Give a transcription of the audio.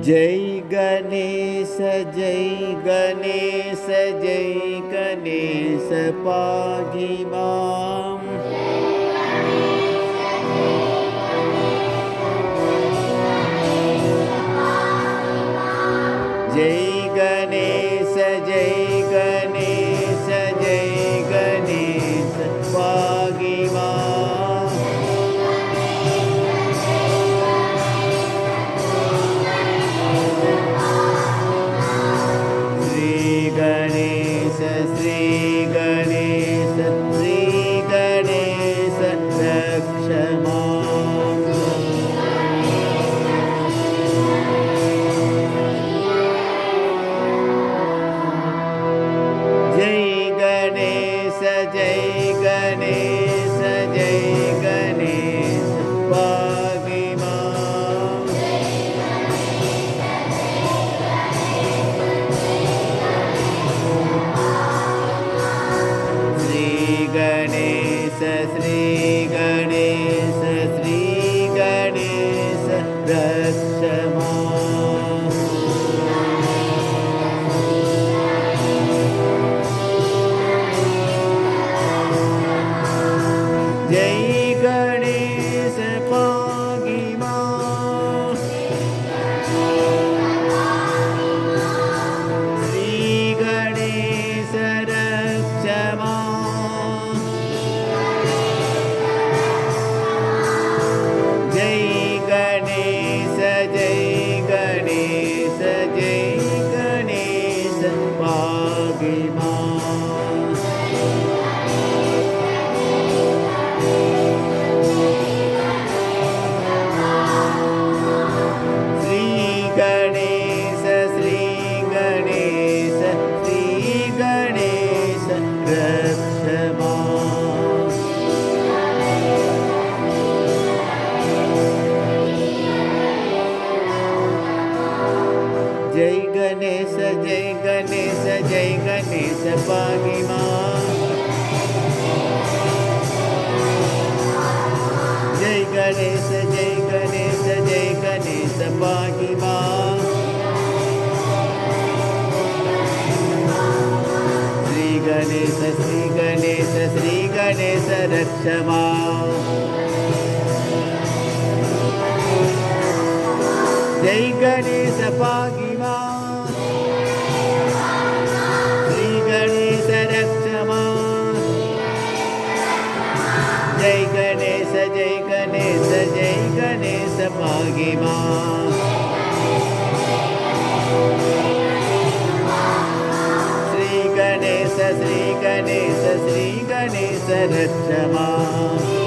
जय गणेश जय गणेश जय गणेश पाहि मां। जय गणेश जय गणेश जय गणेश पाहि मां। श्री गणेश श्री गणेश श्री गणेश रक्ष मां। जय गणेश जय गणेश जय गणेश पाहि मां। श्री गणेश श्री गणेश श्री गणेश रक्ष मां। जय गणेश पाहि मां। श्री गणेश रक्ष मां। जय गणेश जय गणेश जय गणेश पाहि मां। श्री गणेश श्री गणेश श्री गणेश रक्ष मां। जय गणेश जय गणेश जय गणेश पाहि मां। जय गणेश जय गणेश जय गणेश पाहि मां। श्री गणेश श्री गणेश श्री गणेश रक्ष मां। जय गणेश पाहि मां। श्री गणेश रक्ष मां। जय गणेश जय गणेश जय गणेश पाहि मां। श्री गणेश श्री गणेश श्री गणेश रक्ष मां।